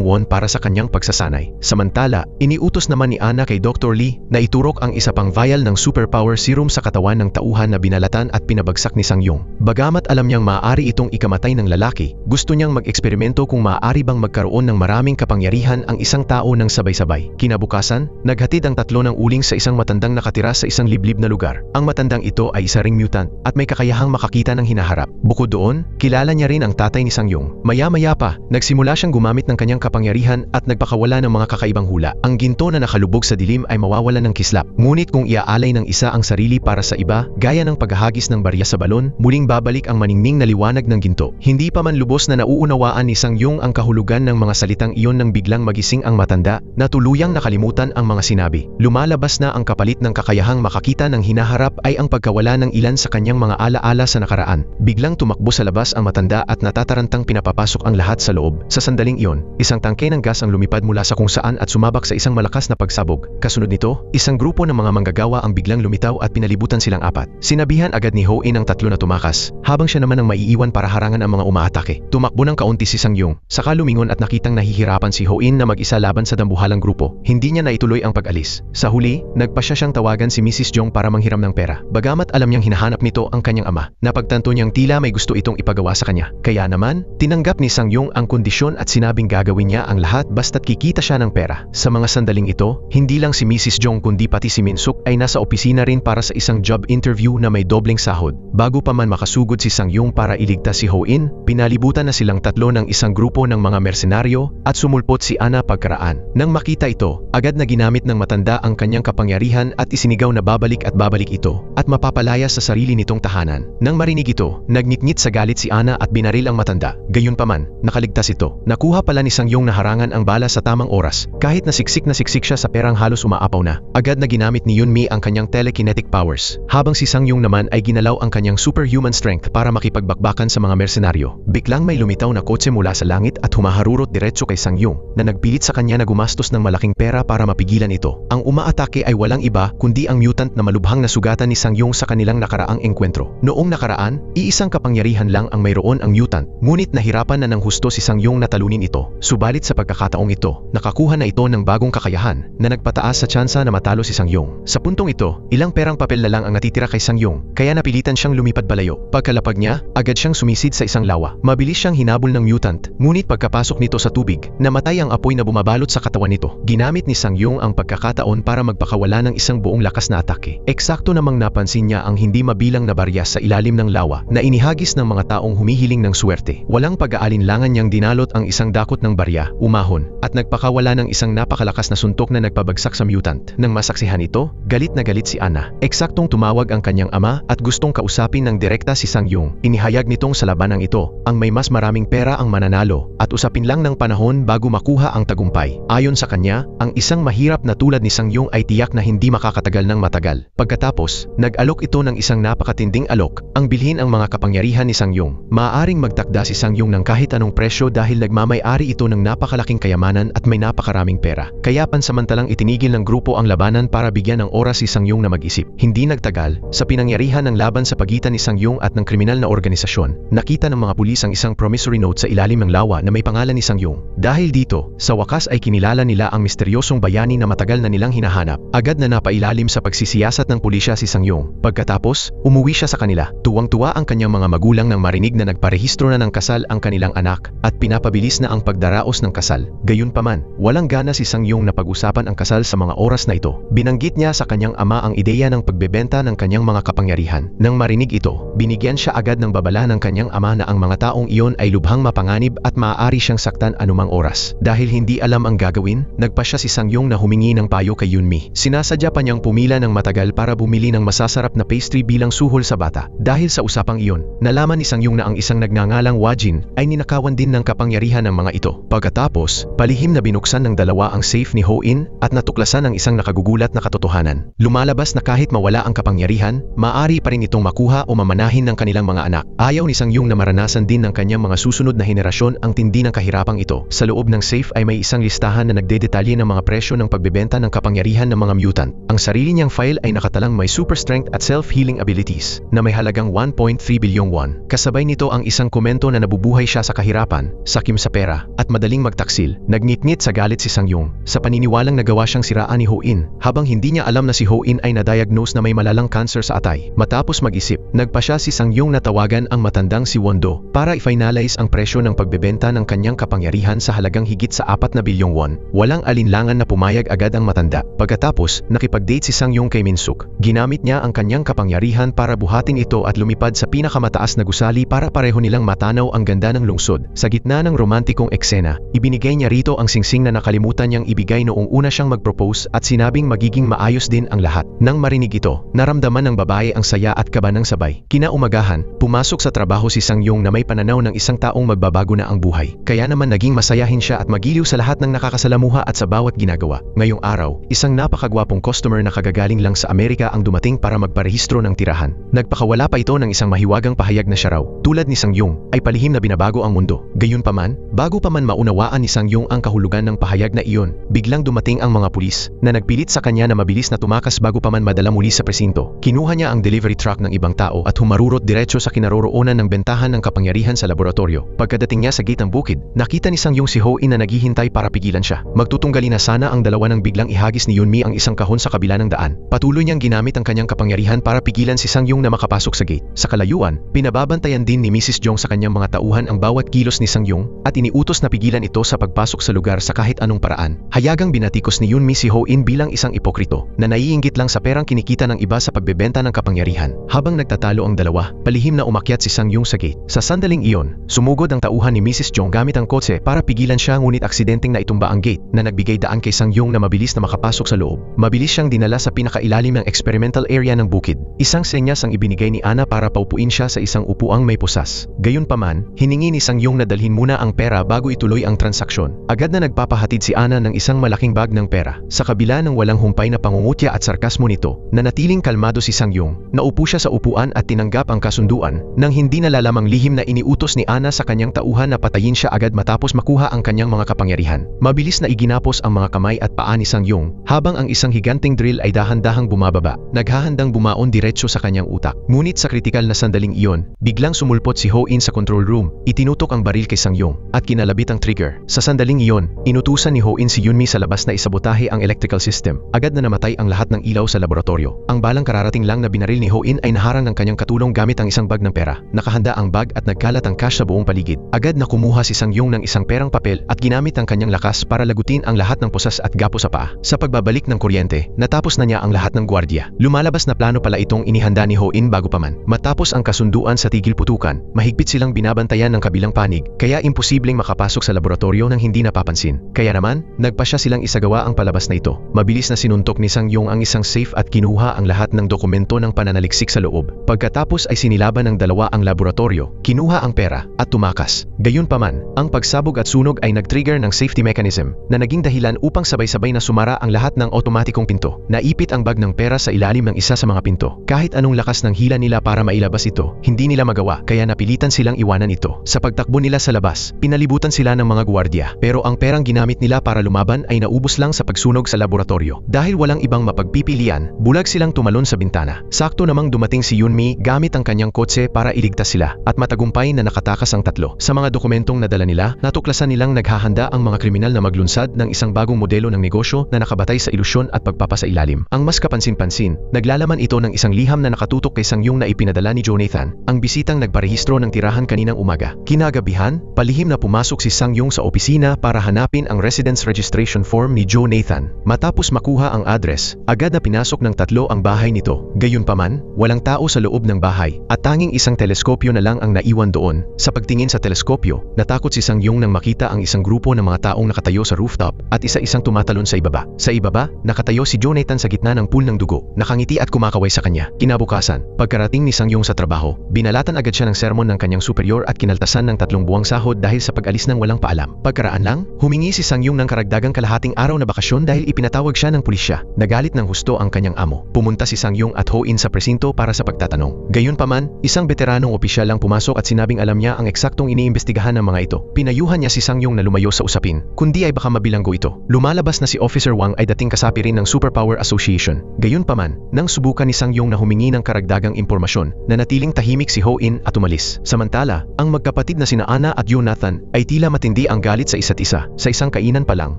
won para sa kanyang pagsasanay. Samantala, iniutos naman ni Anna kay Dr. Lee na iturok ang isa pang vial ng superpower serum sa katawan ng tauhan na binalatan at pinabagsak ni Sang-yung. Bagamat alam niyang maaari itong ikamatay ng lalaki, gusto niyang mag-eksperimento kung maaari bang magkaroon ng maraming kapangyarihan ang isang tao ng sabay-sabay. Kinabukasan, naghatid ang tatlo ng uling sa isang matandang nakatira sa isang liblib na lugar. Ang matandang ito ay isa ring mutant at may kakayahang makakita ng hinaharap. Bukod doon, kilala niya rin ang tatay ni Sang-yung. Maya-maya pa, nagsimula siyang gumamit ng kanyang kapangyarihan at nagpakawala ng mga kakaibang hula. Ang ginto na nakalubog sa dilim ay mawawala ng kislap. Ngunit kung iaalay ng isa ang sarili para sa iba, gaya ng paghahagis ng barya sa balon, muling babalik ang maningning na liwanag ng ginto. Hindi pa man lubos na nauunawaan ni Sang-yung ang kahulugan ng mga salitang iyon nang biglang magising ang matanda na tuluyang nakalimutan ang mga sinabi. Lumalabas na ang kapalit ng kakayahang makakita ng hinaharap ay ang pagkawala ng ilan sa kanyang mga alaala sa nakaraan. Biglang tumakbo sa labas ang matanda at natatarantang pinapapasok ang lahat sa loob. Sa sandaling iyon, isang tangke ng gas ang lumipad mula sa kung saan at sumabak sa isang malakas na pagsabog. Kasunod nito, isang grupo ng mga manggagawa ang biglang lumitaw at pinalibutan silang apat. Sinabihan agad ni Ho-in ang tatlo na tumakas, habang siya naman ang maiiwan para harangan ang mga umaatake. Tumakbo ng kaunti si Sang-yung, saka lumingon at nakitang nahihirapan si Ho-in na mag-isa laban sa dambuhalang grupo. Hindi niya naituloy ang pag-alis. Sa huli, nagpasya siyang tawagan si Mrs. Jong para manghiram ng pera. Bagamat alam niyang hinahanap nito ang kanyang ama, napagtanto niyang tila may gusto itong ipagawa sa kanya. Kaya naman, tinanggap ni Sang-yung ang kondisyon at sinabing gagawin niya ang lahat basta't kikita siya ng pera. Sa mga sandaling ito, hindi lang si Mrs. Jong kundi pati si Min-suk ay nasa opisina rin para sa isang job interview na may dobling sahod. Bago pa man makasugod si Sang-yung para iligtas si Ho-in, pinalibutan na silang tatlo ng isang grupo ng mga mersenaryo at sumulpot si Anna pagkaraan. Nang makita ito, agad na ginamit ng matanda ang kanyang kapangyarihan at isinigaw na babalik ito at mapapalaya sa sarili nitong tahanan. Nang marinig ito, nagngit-ngit sa galit si Anna at binaril ang matanda. Gayunpaman, nakaligtas ito. Nakuha pala ni Sang-yung na harangan ang bala sa tamang oras. Kahit na siksik siya sa perang halos umaapaw na. Agad na ginamit ni Yunmi ang kanyang telekinetic powers, habang si Sang-yung naman ay ginalaw ang kanyang superhuman strength para makipagbakbakan sa mga mersenaryo. Biglang may lumitaw na kotse mula sa langit at humaharurot diretso kay Sang-yung na nagpilit sa kanya na gumastos ng malaking pera para mapigilan ito. Ang umaatake ay walang iba kundi ang mutant na malubhang nasugatan ni Sang-yung sa kanilang nakaraang engkwentro. Noong nakaraan, iisang kapangyarihan lang ang mayroon ang mutant, ngunit nahirapan na ng husto si Sang-yung na talunin ito. Subalit sa pagkakataong ito, nakakuha na ito ng bagong kakayahan na nagpataas sa tsansa na matalo si Sang-yung. Sa puntong ito, ilang perang papel na lang ang natitira kay Sang-yung, kaya napilitan siyang lumipad palayo. Pagkalapag niya, agad siyang sumisid sa isang lawa. Mabilis siyang hinabol ng mutant, ngunit pagkapasok nito sa tubig, namatay ang apoy na bumabalot sa katawan nito. Ginamit ni Sang-yung ang pagkakataon para magpakawala ng isang buong lakas na atake. Eksakto namang napansin niya ang hindi mabilang na barya sa ilalim ng lawa na inihagis ng mga taong humihiling ng swerte. Walang pag-aalinlangan niyang dinalot ang isang dakot ng barya, umahon, at nagpakawala ng isang napakalakas na suntok na nagpabagsak sa mutant. Nang masaksihan ito, galit na galit si Anna. Eksaktong tumawag ang kanyang ama at gustong kausapin ng direkta si Sang-yung. Inihayag nitong sa labanang ito, ang may mas maraming pera ang mananalo at usapin lang ng panahon bago makuha ang tagumpay. Ayon sa kanya, ang isang mahirap na tulad ni Sang-yung ay tiyak na hindi makakatagal ng matagal. Pagkatapos, nag-alok ito ng isang napakatinding alok, ang bilhin ang mga kapangyarihan ni Sang-yung. Maaaring magtakda si Sang-yung ng kahit anong presyo dahil nagmamay-ari ito ng napakalaking kayamanan at may napakaraming maraming pera. Kaya pansamantalang itinigil ng grupo ang labanan para bigyan ng oras si Sang-yung na mag-isip. Hindi nagtagal, sa pinangyarihan ng laban sa pagitan ni Sang-yung at ng kriminal na organisasyon, nakita ng mga pulis ang isang promissory note sa ilalim ng lawa na may pangalan ni Sang-yung. Dahil dito, sa wakas ay kinilala nila ang misteryosong bayani na matagal na nilang hinahanap. Agad na napailalim sa pagsisiyasat ng pulisya si Sang-yung. Pagkatapos, umuwi siya sa kanila. Tuwang-tuwa ang kanyang mga magulang nang marinig na nagparehistro na ng kasal ang kanilang anak at pinapabilis na ang pagdaraos ng kasal. Gayunpaman, walang gana si Sang-yung na pag-usapan ang kasal sa mga oras na ito. Binanggit niya sa kanyang ama ang ideya ng pagbebenta ng kanyang mga kapangyarihan. Nang marinig ito, binigyan siya agad ng babala ng kanyang ama na ang mga taong iyon ay lubhang mapanganib at maaari siyang saktan anumang oras. Dahil hindi alam ang gagawin, nagpa siya si Sang-yung na humingi ng payo kay Yunmi. Sinasadya pa niyang pumila ng matagal para bumili ng masasarap na pastry bilang suhol sa bata. Dahil sa usapang iyon, nalaman ni Sang-yung na ang isang nagngangalang Wajin ay ninakawan din ng kapangyarihan ng mga ito. Pagkatapos, palihim na binuksan ng dalawa ang safe ni Ho-in at natuklasan ang isang nakagugulat na katotohanan. Lumalabas na kahit mawala ang kapangyarihan, maaari pa rin itong makuha o mamanahin ng kanilang mga anak. Ayaw ni Sang-yung na maranasan din ng kanyang mga susunod na henerasyon ang tindi ng kahirapang ito. Sa loob ng safe ay may isang listahan na nagdedetalye ng mga presyo ng pagbebenta ng kapangyarihan ng mga mutant. Ang sarili niyang file ay nakatalang may super strength at self-healing abilities na may halagang 1.3 bilyong won. Kasabay nito ang isang komento na nabubuhay siya sa kahirapan, sakim sa pera, at madaling magtaksil. Nagnitngit sa galit si Sang-yung sa paniniwalang nagawa siyang siraan ni Ho-in habang hindi niya alam na si Ho-in ay na-diagnose na may malalang cancer sa atay. Matapos mag-isip, nagpa siya si Sang-yung na tawagan ang matandang si Won-do para i-finalize ang presyo ng pagbebenta ng kanyang kapangyarihan sa halagang higit sa 4 na bilyong won. Walang alinlangan na pumayag agad ang matanda. Pagkatapos, nakipag-date si Sang-yung kay Min-suk. Ginamit niya ang kanyang kapangyarihan para buhatin ito at lumipad sa pinakamataas na gusali para pareho nilang matanaw ang ganda ng lungsod. Sa gitna ng romantikong eksena, ibinigay niya rito ang singsing na nakalimutan niyang ibigay noong una siyang mag-propose at sinabing magiging maayos din ang lahat. Nang marinig ito, naramdaman ng babae ang saya at kaba ng sabay. Kinaumagahan, pumasok sa trabaho si Sang-yung na may pananaw ng isang taong magbabago na ang buhay. Kaya naman naging masayahin siya at magiliw sa lahat ng nakakasalamuha at sa bawat ginagawa. Ngayong araw, isang napakagwapong customer na kagagaling lang sa Amerika ang dumating para magparehistro ng tirahan. Nagpakawala pa ito ng isang mahiwagang pahayag na siya raw, tulad ni Sang-yung, ay palihim na binabago ang mundo. Gayunpaman, bago pa man maunawaan ni Sang-yung ang kahulugan ng pahayag na iyon, biglang dumating ang mga pulis na nagpilit sa kanya na mabilis na tumakas bago pa man madala muli sa presinto. Kinuha niya ang delivery truck ng ibang tao at humarurot diretso sa kinaroroonan ng bentahan ng kapangyarihan sa laboratorio. Pagkadating niya sa gate ng bukid, nakita ni Sang-yung si Ho-in na naghihintay para pigilan siya. Magtutunggali na sana ang dalawa nang biglang ihagis ni Yunmi ang isang kahon sa kabila ng daan. Patuloy niyang ginamit ang kanyang kapangyarihan para pigilan si Sang-yung na makapasok sa gate. Sa kalayuan, pinababantayan din ni Mrs. Jong sa kanyang mga tauhan ang bawat kilos ni Sang-yung at iniutos na pigilan ito sa pagpasok sa lugar sa kahit anong paraan. Hayagang binatikos ni Yunmi si Ho-in bilang isang ipokrito na naiinggit lang sa perang kinikita ng iba sa pagbebenta ng kapangyarihan. Habang nagtatalo ang dalawa, palihim na umakyat si Sang-yung sa gate. Sa sandaling iyon, sumugod ang tauhan ni Mrs. Jong gamit ang kotse para pigilan siya, ngunit aksidenteng na itumba ang gate na nagbigay daan kay Sang-yung na mabilis na makapasok sa loob. Mabilis siyang dinala sa pinakailalim ng experimental area ng bukid. Isang senyas ang ibinigay ni Ana para paupuin siya sa isang upuang may pusas. Gayunpaman, hiningi ni Sang-yung na dalhin muna ang pera bago ituloy ang transaksyon. Agad na nagpapahatid si Ana ng isang malaking bag ng pera. Sa kabila ng walang humpay na pangungutya at sarkasmo nito, nanatiling kalmado si Sang-yung. Naupo siya sa upuan at tinanggap ang kasunduan nang hindi nalalamang lihim na iniutos ni Ana sa kanyang tauhan na patayin siya agad matapos makuha ang kanyang mga kapangyarihan. Mabilis na iginapos ang mga kamay at paa ni Sang-yung habang ang isang higanting drill ay dahan-dahang bumababa, naghahandang bumaon diretso sa kanyang utak. Ngunit sa kritikal na sandaling iyon, biglang sumulpot si Ho-in sa control room, itinutok ang baril kay Sang-yung at kinalabit ang trigger. Sa sandaling iyon, inutusan ni Ho-in si Yunmi sa labas na isabotahe ang electrical system. Agad na namatay ang lahat ng ilaw sa laboratorio. Ang balang kararating lang na binaril ni Ho-in ay naharang ng kanyang katulong gamit ang isang bag ng pera. Nakahanda ang bag at nagkalat ang cash sa buong paligid. Agad na kumuha si Sang-yung ng isang perang papel at ginamit ang kanyang lakas para lagutin ang lahat ng pusas at gapo sa paa. Sa pagbabalik ng kuryente, natapos na niya ang lahat ng gwardiya. Lumalabas na plano pala itong inihanda ni Ho-in bago pa man. Matapos ang kasunduan sa tigil putukan, mahigpit silang binabantayan ng kabilang panig, kaya imposibleng makapasok sa laboratorio nang hindi napapansin. Kaya naman, nagpa siya silang isagawa ang palabas na ito. Mabilis na sinuntok ni Sang-yung ang isang safe at kinuha ang lahat ng dokumento ng pananaliksik sa loob. Pagkatapos ay sinilaban ng dalawa ang laboratorio, kinuha ang pera, at tumakas. Gayunpaman, ang pagsabog at sunog ay nag-trigger ng safety mechanism na naging dahilan upang sabay-sabay na sumara ang lahat ng otomatikong pinto. Naipit ang bag ng pera sa ilalim ng isa sa mga pinto. Kahit anong lakas ng hila nila para mailabas ito, hindi nila magawa, kaya napilitan silang iwanan ito. Sa pagtakbo nila sa labas, pinalibutan sila ng mga gwardiya, pero ang perang ginamit nila nila para lumaban ay naubos lang sa pagsunog sa laboratorio. Dahil walang ibang mapagpipilian, bulag silang tumalon sa bintana. Sakto namang dumating si Yunmi gamit ang kanyang kotse para iligtas sila at matagumpay na nakatakas ang tatlo. Sa mga dokumentong nadala nila, natuklasan nilang naghahanda ang mga kriminal na maglunsad ng isang bagong modelo ng negosyo na nakabatay sa ilusyon at pagpapasailalim. Ang mas kapansin-pansin, naglalaman ito ng isang liham na nakatutok kay Sang Yung na ipinadala ni Jonathan, ang bisitang nagparehistro ng tirahan kaninang umaga. Kinagabihan, palihim na pumasok si Sang Yung sa opisina para hanapin ang residence registration form ni Jonathan. Matapos makuha ang address, agad na pinasok ng tatlo ang bahay nito. Gayunpaman, walang tao sa loob ng bahay at tanging isang teleskopyo na lang ang naiwan doon. Sa pagtingin sa teleskopyo, natakot si Sang Yung nang makita ang isang grupo ng mga taong nakatayo sa rooftop at isa-isang tumatalon sa ibaba. Sa ibaba, nakatayo si Jonathan sa gitna ng pool ng dugo, nakangiti at kumakaway sa kanya. Kinabukasan, pagkarating ni Sang Yung sa trabaho, binalatan agad siya ng sermon ng kanyang superior at kinaltasan ng 3 buwang sahod dahil sa pag-alis ng walang paalam. Pagkaraan lang, humingi si Sang Yung ng karagdagang kalahating araw na bakasyon dahil ipinatawag siya ng pulisya. Nagalit ng husto ang kanyang amo. Pumunta si Sang Yung at Ho-in sa presinto para sa pagtatanong. Gayunpaman, isang veteranong opisyal lang pumasok at sinabing alam niya ang eksaktong iniimbestigahan ng mga ito. Pinayuhan niya si Sang Yung na lumayo sa usapin, kundi ay baka mabilanggo ito. Lumalabas na si Officer Wang ay dating kasapi rin ng Superpower Association. Gayunpaman, nang subukan ni Sang Yung na humingi ng karagdagang impormasyon, nanatiling tahimik si Ho-in at umalis. Samantala, ang magkapatid na sina Anna at Jonathan ay tila matindi ang galit sa isa't isa. Sa isang kainan pa lang,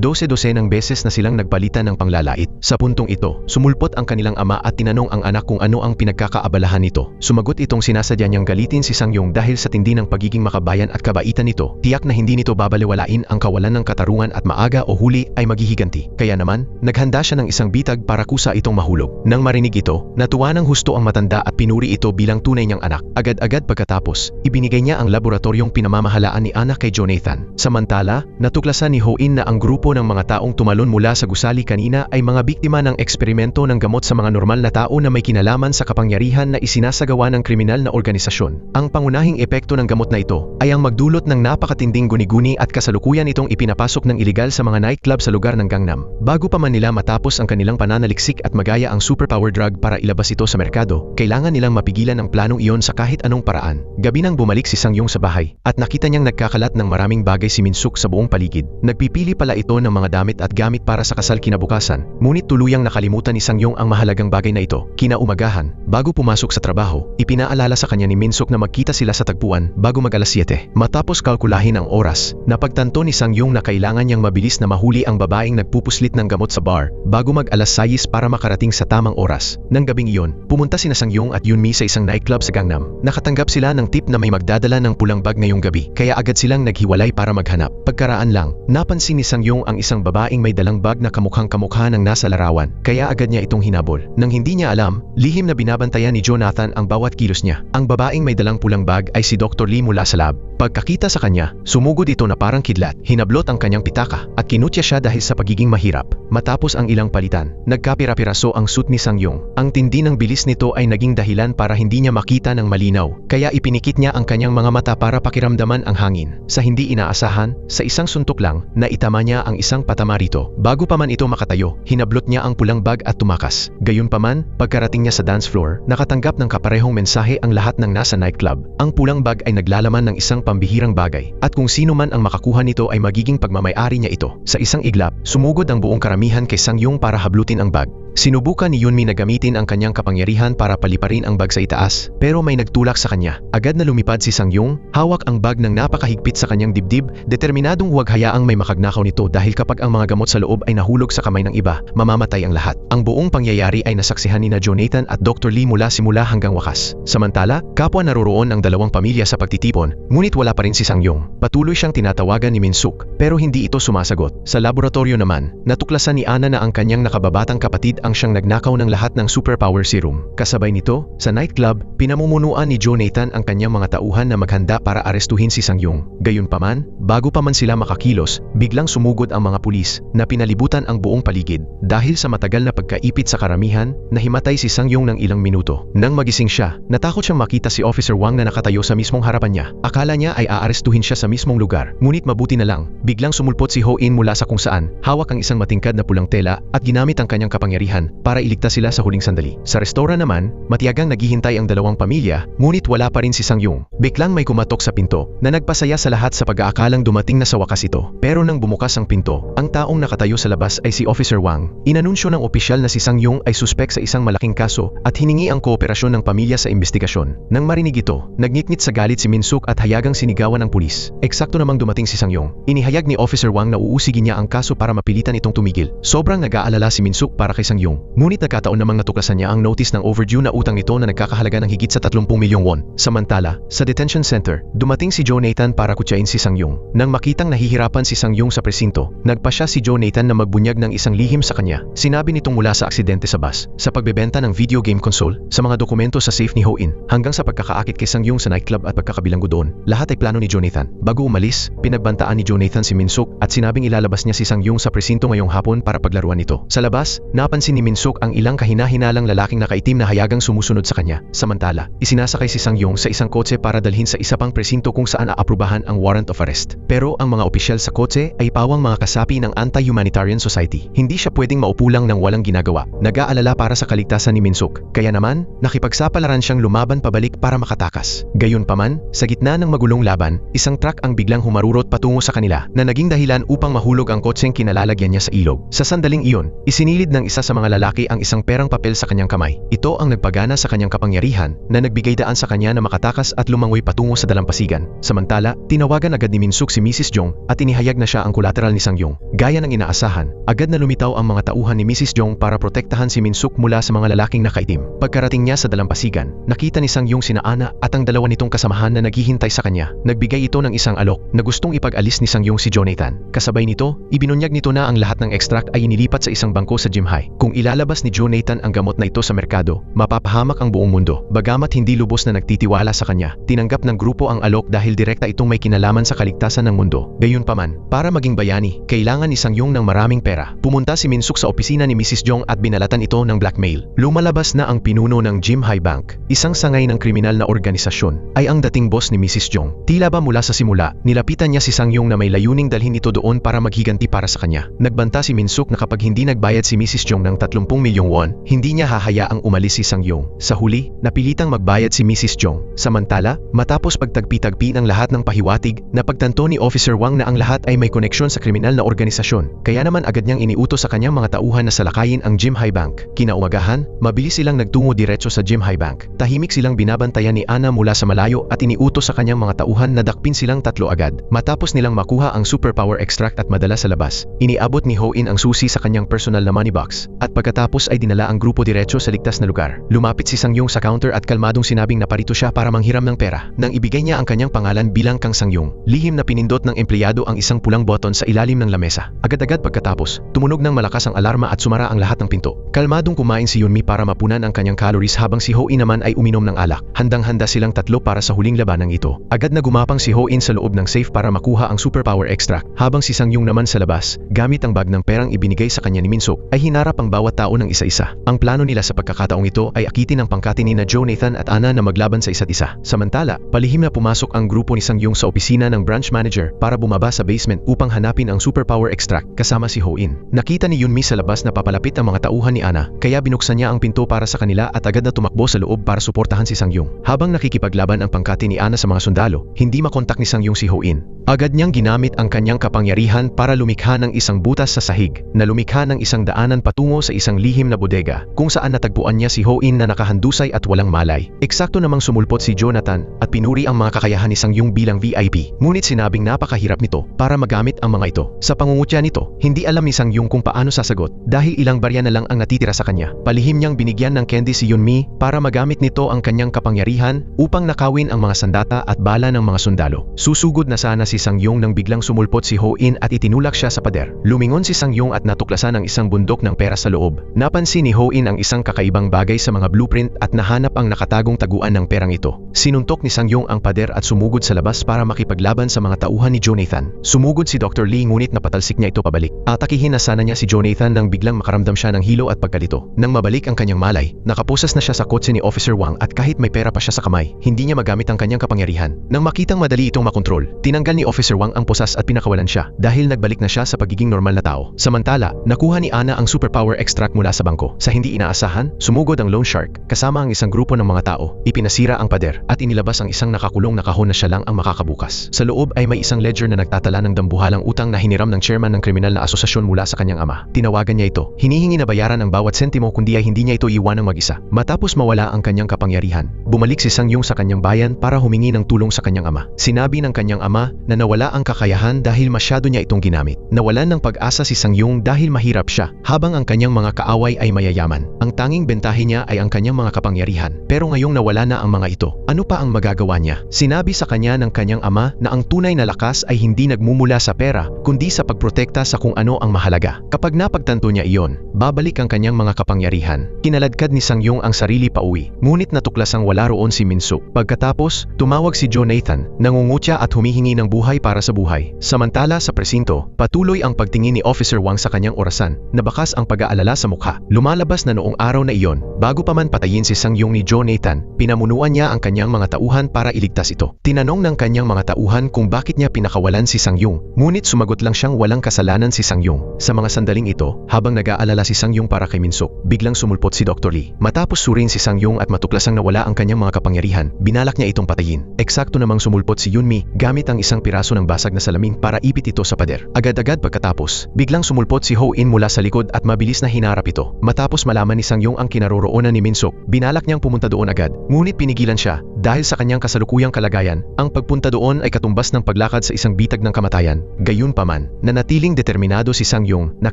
12 ng beses na silang nagpalitan ng panglalait. Sa puntong ito, sumulpot ang kanilang ama at tinanong ang anak kung ano ang pinagkakaabalahan nito. Sumagot itong sinasadya niyang galitin si Sang Yung dahil sa tindi ng pagiging makabayan at kabaitan nito. Tiyak na hindi nito babaliwalain ang kawalan ng katarungan at maaga o huli ay maghihiganti. Kaya naman, naghanda siya ng isang bitag para kusa itong mahulog. Nang marinig ito, natuwa ng husto ang matanda at pinuri ito bilang tunay niyang anak. Agad-agad pagkatapos, ibinigay niya ang laboratoryong pinamamahalaan ni Anna kay Jonathan. Samantala, natuklasan ni Ho-in na ang grupo ng mga taong tumalon mula sa gusali kanina ay mga biktima ng eksperimento ng gamot sa mga normal na tao na may kinalaman sa kapangyarihan na isinasagawa ng kriminal na organisasyon. Ang pangunahing epekto ng gamot na ito ay ang magdulot ng napakatinding guni-guni at kasalukuyan itong ipinapasok ng iligal sa mga nightclub sa lugar ng Gangnam. Bago pa man nila matapos ang kanilang pananaliksik at magaya ang superpower drug para ilabas ito sa merkado, kailangan nilang mapigilan ang planong iyon sa kahit anong paraan. Gabi nang bumalik si Sang Yung sa bahay at nakita niyang nagkakalat ng maraming bagay si Min-suk sa buong paligid. Nagpipili pala ito ng mga damit at gamit para sa kasal kinabukasan, ngunit tuluyang nakalimutan ni Sang Yung ang mahalagang bagay na ito. Kinaumagahan, bago pumasok sa trabaho, ipinaalala sa kanya ni Min-suk na magkita sila sa tagpuan bago mag-alas 7. Matapos kalkulahin ang oras, napagtanto ni Sang Yung na kailangan niyang mabilis na mahuli ang babaeng nagpupuslit ng gamot sa bar bago mag-alas 6 para makarating sa tamang oras. Nang gabing iyon, pumunta sina Sang Yung at Yunmi sa isang nightclub sa Gangnam. Nakatanggap sila ng tip na may magdadala ng pulang bag ngayong gabi, kaya agad silang naghiwalay para maghanap. Pagkaraan lang, napansin ni Sang Yung ang isang babaeng may dalang bag na kamukhang-kamukha ng nasa larawan, kaya agad niya itong hinabol. Nang hindi niya alam, lihim na binabantayan ni Jonathan ang bawat kilos niya. Ang babaeng may dalang pulang bag ay si Dr. Lee mula sa lab. Pagkakita sa kanya, sumugod ito na parang kidlat, hinablot ang kanyang pitaka at kinutya siya dahil sa pagiging mahirap. Matapos ang ilang palitan, nagkapira-piraso ang suit ni Sang Yung. Ang tindi ng bilis nito ay naging dahilan para hindi niya makita ng malinaw, kaya ipinikit niya ang kanyang mga mata para pakiramdaman ang hangin. Sa hindi inaasahan, sa isang suntok lang, naitama niya ang isang patama rito. Bago pa man ito makatayo, hinablot niya ang pulang bag at tumakas. Gayunpaman, pagkarating niya sa dance floor, nakatanggap ng kaparehong mensahe ang lahat ng nasa nightclub. Ang pulang bag ay naglalaman ng isang pambihirang bagay, at kung sino man ang makakuha nito ay magiging pagmamay-ari niya ito. Sa isang iglap, sumugod ang buong karamihan kay Sang Yung para hablutin ang bag. Sinubukan ni Yunmi na gamitin ang kanyang kapangyarihan para paliparin ang bag sa itaas, pero may nagtulak sa kanya. Agad na lumipad si Sang Yung, hawak ang bag ng napakahigpit sa kanyang dibdib, determinadong huwag hayaang may makagnakaw nito dahil kapag ang mga gamot sa loob ay nahulog sa kamay ng iba, mamamatay ang lahat. Ang buong pangyayari ay nasaksihan ni Jonathan at Dr. Lee mula simula hanggang wakas. Samantala, kapwa naroroon ang dalawang pamilya sa pagtitipon, ngunit wala pa rin si Sang Yung. Patuloy siyang tinatawagan ni Min-suk, pero hindi ito sumasagot. Sa laboratorio naman, natuklasan ni Anna na ang kanyang nakababatang kapatid ang siyang nagnakaw ng lahat ng superpower serum. Kasabay nito, sa nightclub, pinamumunuan ni Jonathan ang kanyang mga tauhan na maghanda para arestuhin si Sang Yung. Gayunpaman, bago pa man sila makakilos, biglang sumugod ang mga pulis na pinalibutan ang buong paligid. Dahil sa matagal na pagkaipit sa karamihan, nahimatay si Sang Yung ng ilang minuto. Nang magising siya, natakot siyang makita si Officer Wang na nakatayo sa mismong harapan niya. Akala niya ay aarestuhin siya sa mismong lugar, ngunit mabuti na lang, biglang sumulpot si Ho-in mula sa kung saan, hawak ang isang matingkad na pulang tela at ginamit ang kanyang kapangyarihan kapangyarihan para iligtas sila sa huling sandali. Sa restaurant naman, matiyagang naghihintay ang dalawang pamilya, ngunit wala pa rin si Sang-yung. Biglang may kumatok sa pinto na nagpasaya sa lahat sa pag-aakalang dumating na sa wakas ito. Pero nang bumukas ang pinto, ang taong nakatayo sa labas ay si Officer Wang. Inanunsyo ng opisyal na si Sang-yung ay suspek sa isang malaking kaso at hiningi ang kooperasyon ng pamilya sa investigasyon. Nang marinig ito, nagngit-ngit sa galit si Min-suk at hayagang sinigawan ng pulis. Eksakto namang dumating si Sang-yung. Inihayag ni Officer Wang na uusigin niya ang kaso para mapilitan itong tumigil. Sobrang nag-aalala si Min-suk para kay Sang-yung. Ngunit nagkataon namang natuklasan niya ang notice ng overdue na utang nito na nagkakahalaga ng higit sa 30 milyong won. Samantala, sa detention center, dumating si Jonathan para kutsain si Sang-yung. Nang makitang nahihirapan si Sang-yung sa presinto, nagpasya si Jonathan na magbunyag ng isang lihim sa kanya. Sinabi nitong mula sa aksidente sa bus, sa pagbebenta ng video game console, sa mga dokumento sa safe ni Ho-in, hanggang sa pagkakaakit kay Sang-yung sa nightclub at pagkakabilanggo doon. Lahat ay plano ni Jonathan. Bago umalis, pinagbantaan ni Jonathan si Min-suk at sinabing ilalabas niya si Sang-yung sa presinto ngayong hapon para paglaruan ito. Sa labas, napansin ni Min-suk ang ilang kahina-hinalang lalaking nakaitim na hayagang sumusunod sa kanya. Samantala, isinasakay si Sang-yung sa isang kotse para dalhin sa isa pang presinto kung saan aaprubahan ang warrant of arrest. Pero ang mga opisyal sa kotse ay pawang mga kasapi ng Anti-Humanitarian Society. Hindi siya pwedeng maupo lang ng walang ginagawa. Nag-aalala para sa kaligtasan ni Min-suk. Kaya naman, nakipagsapalaran siyang lumaban pabalik para makatakas. Gayunpaman, sa gitna ng magulong laban, isang truck ang biglang humarurot patungo sa kanila na naging dahilan upang mahulog ang kotseng kinalalagyan niya sa ilog. Sa sandaling iyon, isinilid ng isa sa mga lalaki ang isang perang papel sa kanyang kamay. Ito ang nagpagana sa kanyang kapangyarihan na nagbigay daan sa kanya na makatakas at lumangoy patungo sa dalampasigan. Samantala, tinawagan agad ni Min-suk si Mrs. Jong at inihayag na siya ang collateral ni Sang-yung. Gaya ng inaasahan, agad na lumitaw ang mga tauhan ni Mrs. Jong para protektahan si Min-suk mula sa mga lalaking nakaitim. Pagkarating niya sa dalampasigan, nakita ni Sang-yung sina Ana at ang dalawa nitong kasamahan na naghihintay sa kanya. Nagbigay ito ng isang alok na gustong ipag-alis ni Sang-yung si Jonathan. Kasabay nito, ibinunyag nito na ang lahat ng extract ay inilipat sa isang bangko sa Jimhai. Kung ilalabas ni Jonathan ang gamot na ito sa merkado, mapapahamak ang buong mundo. Bagamat hindi lubos na nagtitiwala sa kanya, tinanggap ng grupo ang alok dahil direkta itong may kinalaman sa kaligtasan ng mundo. Gayunpaman, para maging bayani, kailangan ni Sang-yung ng maraming pera. Pumunta si Min-suk sa opisina ni Mrs. Jong at binalatan ito ng blackmail. Lumalabas na ang pinuno ng Jimhai Bank, isang sangay ng kriminal na organisasyon, ay ang dating boss ni Mrs. Jong. Tila ba mula sa simula, nilapitan niya si Sang-yung na may layuning dalhin ito doon para maghiganti para sa kanya. Nagbanta si Min-suk na kapag hindi nagbayad si Mrs. Jong ng 30 milyong won, hindi niya hahayaang umalis si Sang-yung. Sa huli, napilitang magbayad si Mrs. Jong. Samantala, matapos pagtagpi-tagpi ng lahat ng pahiwatig, napagtanto ni Officer Wang na ang lahat ay may koneksyon sa kriminal na organisasyon. Kaya naman agad niyang iniutos sa kanyang mga tauhan na salakayin ang Jimhai Bank. Kinaumagahan, mabilis silang nagtungo diretso sa Jimhai Bank. Tahimik silang binabantayan ni Ana mula sa malayo at iniutos sa kanyang mga tauhan na dakpin silang tatlo agad. Matapos nilang makuha ang superpower extract at madala sa labas, iniabot ni Ho-in ang susi sa kanyang personal na money box at pagkatapos ay dinala ang grupo diretso sa ligtas na lugar. Lumapit si Sang-yung sa counter at kalmadong sinabing naparito siya para manghiram ng pera. Nang ibigay niya ang kanyang pangalan bilang Kang Sang-yung, lihim na pinindot ng empleyado ang isang pulang button sa ilalim ng lamesa. Agad-agad pagkatapos, tumunog ng malakas ang alarma at sumara ang lahat ng pinto. Kalmadong kumain si Yunmi para mapunan ang kanyang calories habang si Ho-in naman ay uminom ng alak. Handang-handa silang tatlo para sa huling labanang ito. Agad na gumapang si Ho-in sa loob ng safe para makuha ang superpower extract, habang si Sang-yung naman sa labas, gamit ang bag ng perang ibinigay sa kanya ni Min-suk, ay hinarap ang bawat tao ng isa-isa. Ang plano nila sa pagkakataong ito ay akitin ang pangkati ni na Jonathan at Ana na maglaban sa isa't isa. Samantala, palihim na pumasok ang grupo ni Sang-yung sa opisina ng branch manager para bumaba sa basement upang hanapin ang superpower extract kasama si Ho-in. Nakita ni Yunmi sa labas na papalapit ang mga tauhan ni Ana, kaya binuksan niya ang pinto para sa kanila at agad na tumakbo sa loob para suportahan si Sang-yung. Habang nakikipaglaban ang pangkati ni Ana sa mga sundalo, hindi makontak ni Sang-yung si Ho-in. Agad niyang ginamit ang kanyang kapangyarihan para lumikha ng isang butas sa sahig, na lumikha ng isang daanan patungo sa isang lihim na bodega, kung saan natagpuan niya si Ho-in na nakahandusay at walang malay. Eksakto namang sumulpot si Jonathan at pinuri ang mga kakayahan ni Sang-yung bilang VIP. Ngunit sinabing napakahirap nito para magamit ang mga ito. Sa pangungutya nito, hindi alam ni Sang-yung kung paano sasagot dahil ilang barya na lang ang natitira sa kanya. Palihim niyang binigyan ng candy si Yunmi para magamit nito ang kanyang kapangyarihan upang nakawin ang mga sandata at bala ng mga sundalo. Susugod na sana si Sang-yung nang biglang sumulpot si Ho-in at itinulak siya sa pader. Lumingon si Sang-yung at natuklasan ang isang bundok ng pera sa loob. Napansin ni Ho-in ang isang kakaibang bagay sa mga blueprint at nahanap ang nakatagong taguan ng perang ito. Sinuntok ni Sang-yung ang pader at sumugod sa labas para makipaglaban sa mga tauhan ni Jonathan. Sumugod si Dr. Lee ngunit napatalsik niya ito pabalik. Atakihin na sana niya si Jonathan nang biglang makaramdam siya ng hilo at pagkalito. Nang mabalik ang kanyang malay, nakapusas na siya sa kotse ni Officer Wang at kahit may pera pa siya sa kamay, hindi niya magamit ang kanyang kapangyarihan. Nang makitang madali itong makontrol, tinanggal ni Officer Wang ang pusas at pinakawalan siya dahil nagbalik na siya sa pagiging normal na tao. Samantala, nakuha ni Ana ang superpower extract mula sa bangko. Sa hindi inaasahan, sumugod ang loan shark kasama ang isang grupo ng mga tao. Ipinasira ang pader at inilabas ang isang nakakulong na kahon na siya lang ang makakabukas. Sa loob ay may isang ledger na nagtatala ng dambuhalang utang na hiniram ng chairman ng kriminal na asosasyon mula sa kanyang ama. Tinawagan niya ito. Hinihingi na bayaran ang bawat sentimo kundi ay hindi niya ito iwanang mag-isa. Matapos mawala ang kanyang kapangyarihan, bumalik si Sang Yung sa kanyang bayan para humingi ng tulong sa kanyang ama. Sinabi ng kanyang ama na nawala ang kakayahan dahil masyado niya itong ginamit. Nawalan ng pag-asa si Sang Yung dahil mahirap siya, habang ang kanyang mga kaaway ay mayayaman. Ang tanging bentahe niya ay ang kanyang mga kapangyarihan. Pero ngayong nawala na ang mga ito, ano pa ang magagawa niya? Sinabi sa kanya ng kanyang ama na ang tunay na lakas ay hindi nagmumula sa pera, kundi sa pagprotekta sa kung ano ang mahalaga. Kapag napagtanto niya iyon, babalik ang kanyang mga kapangyarihan. Kinaladkad ni Sang Yung ang sarili pauwi, ngunit natuklasang wala roon si Minsuk. Pagkatapos, tumawag si Jonathan, nangungutya at humihingi ng buhay para sa buhay. Samantala sa presinto, patuloy ang pagtingin ni Officer Wang sa kanyang orasan, na bakas ang pag-aalala sa mukha. Lumalabas na noong araw na iyon, bago pa man patayin si Sang Yung ni Jonathan, pinamunuan niya ang kanyang mga tauhan para iligtas ito. Tinanong ng kanyang mga tauhan kung bakit niya pinakawalan si Sang Yung, ngunit sumagot lang siyang walang kasalanan si Sang Yung. Sa mga sandaling ito, habang nag-aalala si Sang Yung para kay Minsuk, biglang sumulpot si Dr. Lee. Matapos surin si Sang Yung at matuklasang nawala ang kanyang mga kapangyarihan, binalak niya itong patayin. Eksakto namang sumulpot si Yunmi gamit ang isang piraso ng basag na salamin para ipit ito sa pader. Agad-agad pagkatapos, biglang sumulpot si Ho In mula sa likod at mabilis na hinarap ito. Matapos malaman ni Sang Yung ang kinaroroonan ni Minsuk, binalak niyang pumunta doon agad, ngunit pinigilan siya dahil sa kanyang kasalukuyang kalagayan. Ang pagpunta doon ay katumbas ng paglakad sa isang bitag ng kamatayan. Gayunpaman, nanatiling determinado si Sang Yung na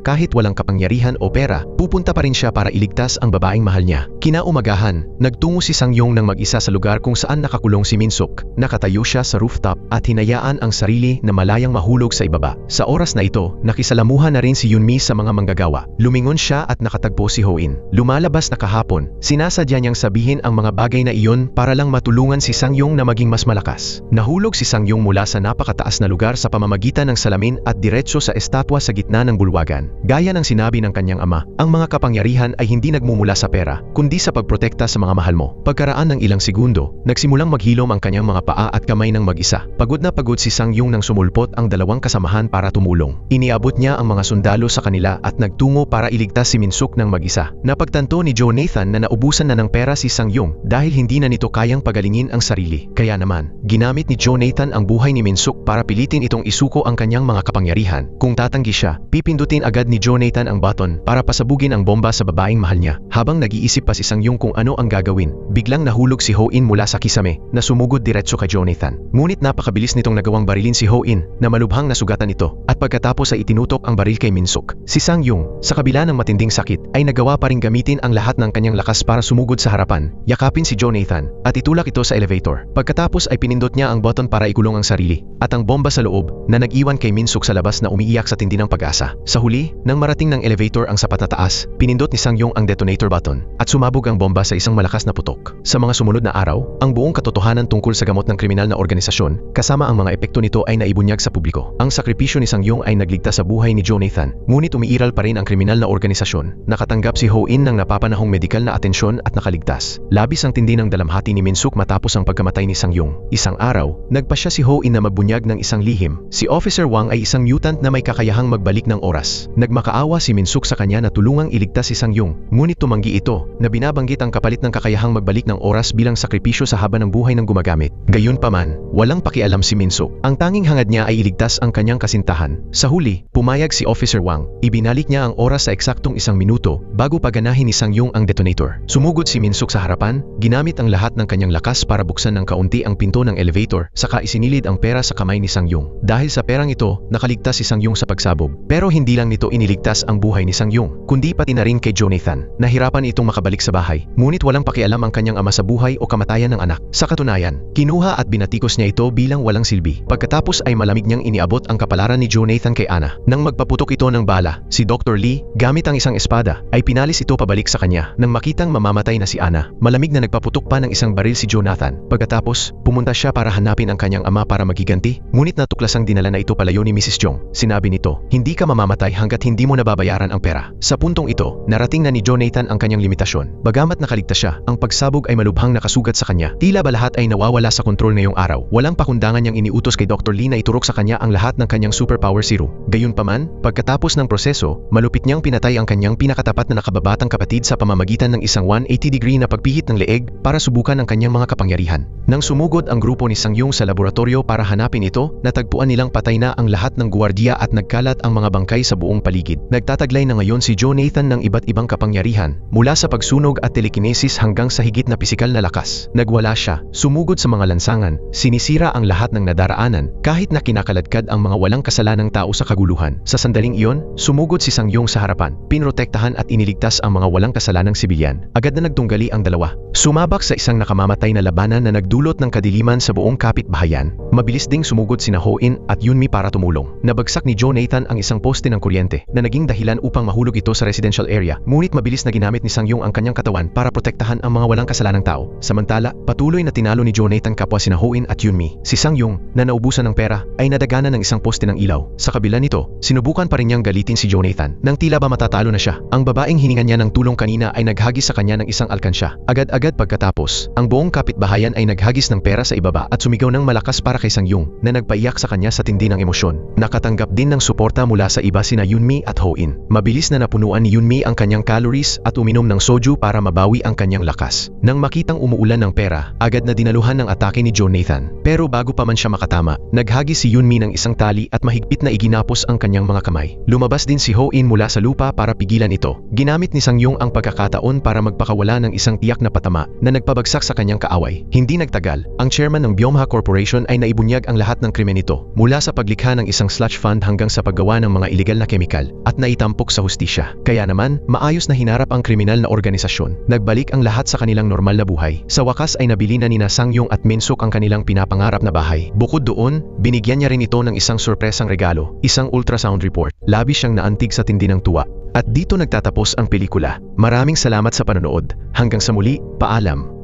kahit walang kapangyarihan o pera, pupunta pa rin siya para iligtas ang babaeng mahal niya. Kinaumagahan, nagtungo si Sang Yung ng mag-isa sa lugar kung saan nakakulong si Minsuk. Nakatayo siya sa rooftop at hinayaan ang sarili na malayang mahulog sa ibaba. Sa oras na ito, nakisalamuhan na rin si Yunmi sa mga manggagawa. Lumingon siya at nakatagpo si Ho In. Lumalabas na kahapon, sinasadya niyang sabihin ang mga bagay na iyon para lang matulungan si Sang Yung na maging mas malakas. Nahulog si Sang Yung mula sa napakataas na lugar sa pamamagitan ng salamin at diretso sa estatwa sa gitna ng bulwagan. Gaya ng sinabi ng kanyang ama, ang mga kapangyarihan ay hindi nagmumula sa pera, kundi sa pagprotekta sa mga mahal mo. Pagkaraan ng ilang segundo, nagsimulang maghilom ang kanyang mga paa at kamay ng mag-isa. Pagod na pagod si Sang Yung nang sumulpot ang dalawang kasamahan para tumulong. Iniabot niya ang mga sundalo sa kanila at nagtungo para iligtas si Minsuk ng mag-isa. Napagtanto ni Jonathan na naubusan na ng pera si Sang Yung dahil hindi na nito kayang pagalingin ang sarili. Kaya naman, ginamit ni Jonathan ang buhay ni Minsuk para pilitin itong isuko ang kanyang mga kapangyarihan. Kung tatanggi siya, pipindutin agad ni Jonathan ang button para pasabugin ang bomba sa babaeng mahal niya. Habang nag-iisip pa si Sang Yung kung ano ang gagawin, biglang nahulog si Ho In mula sa kisame na sumugod diretso kay Jonathan. Ngunit napakabilis nitong nagawang barilin si Ho In na malubhang nasugatan ito at pagkatapos ay itinutok ang baril kay Minsuk. Si Sang Yung, sa kabila ng matinding sakit, ay nagawa pa ring gamitin ang lahat ng kanyang lakas para sumugod sa harapan, yakapin si Jonathan at itulak ito sa elevator. Pagkatapos ay pinindot niya ang button para ikulong ang sarili at ang bomba sa loob na nag-iwan kay Minsuk sa labas na umiiyak sa tindi ng pag-asa. Sa huli, nang marating ng elevator ang sapat na taas, pinindot ni Sang Yung ang detonator button at sumabog ang bomba sa isang malakas na putok. Sa mga sumunod na araw, ang buong katotohanan tungkol sa gamot ng kriminal na organisasyon, kasama ang mga epekto nito ay naibunyag sa publiko. Ang sakripisyo ni Sang Yung ay nagligtas sa buhay ni Jonathan, ngunit umiiral pa rin ang kriminal na organisasyon. Nakatanggap si Ho In ng napapanahong medikal na atensyon at nakaligtas. Labis ang tindi ng dalamhati ni Minsuk matapos ang pagkamatay ni Sang Yung. Isang araw, nagpasya si Ho In na magbunyag ng isang lihim. Si Officer Wang ay isang mutant na may kakayahang magbalik ng oras. Nagmakaawa si Minsuk sa kanya na tulungang iligtas si Sang Yung, ngunit tumanggi ito na binabanggit ang kapalit ng kakayahang magbalik ng oras bilang sakripisyo sa haba ng buhay ng gumagamit. Gayunpaman, walang pakialam si Minsuk. Ang tanging hangad niya ay iligtas ang kanyang kasintahan. Sa huli, pumayag si Officer Wang. Ibinalik niya ang oras sa eksaktong 1 minuto bago paganahin ni Sang Yung ang detonator. Sumugod si Minsuk sa harapan, ginamit ang lahat ng kanyang lakas para buksan ng kaunti ang pinto ng elevator, saka isinilid ang pera sa kamay ni Sang Yung. Dahil sa perang ito, nakaligtas si Sang Yung sa pagsabog. Pero hindi lang nito iniligtas ang buhay ni Sang Yung, kundi pati na rin kay Jonathan. Nahirapan itong makabalik sa bahay, ngunit walang pakialam ang kanyang ama sa buhay o kamatayan ng anak. Sa katunayan, kinuha at binatikos niya ito bilang walang silbi. Pagkatapos ay malamig niyang iniabot ang kapalaran ni Jonathan kay Anna. Nang magpaputok ito ng bala, si Dr. Lee, gamit ang isang espada, ay pinalis ito pabalik sa kanya. Nang makitang mamamatay na si Anna, malamig na nagpaputok pa ng isang baril si Jonathan Jonathan. Pagkatapos, pumunta siya para hanapin ang kanyang ama para magiganti, ngunit natuklasang dinala na ito palayo ni Mrs. Jong. Sinabi nito, hindi ka mamamatay hanggat hindi mo nababayaran ang pera. Sa puntong ito, narating na ni Jonathan ang kanyang limitasyon. Bagamat nakaligtas siya, ang pagsabog ay malubhang nakasugat sa kanya. Tila ba lahat ay nawawala sa kontrol ngayong araw. Walang pakundangan niyang iniutos kay Dr. Lee na iturok sa kanya ang lahat ng kanyang superpower serum. Gayunpaman, pagkatapos ng proseso, malupit niyang pinatay ang kanyang pinakatapat na nakababatang kapatid sa pamamagitan ng isang 180-degree na pagpihit ng leeg para subukan ang kanyang mga kapangyarihan. Nang sumugod ang grupo ni Sang Yung sa laboratorio para hanapin ito, natagpuan nilang patay na ang lahat ng guwardiya at nagkalat ang mga bangkay sa buong paligid. Nagtataglay na ngayon si Jonathan ng iba't ibang kapangyarihan, mula sa pagsunog at telekinesis hanggang sa higit na pisikal na lakas. Nagwala siya, sumugod sa mga lansangan, sinisira ang lahat ng nadaraanan, kahit na kinakaladkad ang mga walang kasalanang tao sa kaguluhan. Sa sandaling iyon, sumugod si Sang Yung sa harapan, pinrotektahan at iniligtas ang mga walang kasalanang sibilyan. Agad na nagtunggali ang dalawa. Sumabak sa isang nakamamatay na labanan na nagdulot ng kadiliman sa buong kapitbahayan. Mabilis ding sumugod sina Ho-in at Yunmi para tumulong. Nabagsak ni Jonathan ang isang poste ng kuryente na naging dahilan upang mahulog ito sa residential area. Ngunit mabilis na ginamit ni Sang Yung ang kanyang katawan para protektahan ang mga walang kasalanang tao. Samantala, patuloy na tinalo ni Jonathan kapwa sina Ho-in at Yunmi. Si Sang Yung, na naubusan ng pera, ay nadagana ng isang poste ng ilaw. Sa kabila nito, sinubukan pa rin niyang galitin si Jonathan. Nang tila ba matatalo na siya, ang babaeng hiningan niya ng tulong kanina ay naghagis sa kanya ng isang alkansya. Agad-agad pagkatapos, ang buong kapitbahayan ay naghagis ng pera sa ibaba at sumigaw ng malakas para kay Sang Yung, na nagpaiyak sa kanya sa tindi ng emosyon. Nakatanggap din ng suporta mula sa iba sina Yunmi at Ho-in. Mabilis na napunuan ni Yunmi ang kanyang calories at uminom ng soju para mabawi ang kanyang lakas. Nang makitang umuulan ng pera, agad na dinaluhan ng atake ni Jonathan. Pero bago pa man siya makatama, naghagis si Yunmi ng isang tali at mahigpit na iginapos ang kanyang mga kamay. Lumabas din si Ho-in mula sa lupa para pigilan ito. Ginamit ni Sang Yung ang pagkakataon para magpakawala ng isang tiyak na patama na nagpabagsak sa kanyang kaaway. Hindi nagtagal, ang chairman ng Byomha Corporation ay naibunyag ang lahat ng krimen nito, mula sa paglikha ng isang slush fund hanggang sa paggawa ng mga ilegal na kemikal, at naitampok sa hustisya. Kaya naman, maayos na hinarap ang kriminal na organisasyon. Nagbalik ang lahat sa kanilang normal na buhay. Sa wakas ay nabili na nina Sang Yung at Minsuk ang kanilang pinapangarap na bahay. Bukod doon, binigyan niya rin ito ng isang sorpresang regalo, isang ultrasound report. Labis siyang naantig sa tindi ng tuwa. At dito nagtatapos ang pelikula. Maraming salamat sa panonood. Hanggang sa muli, paalam.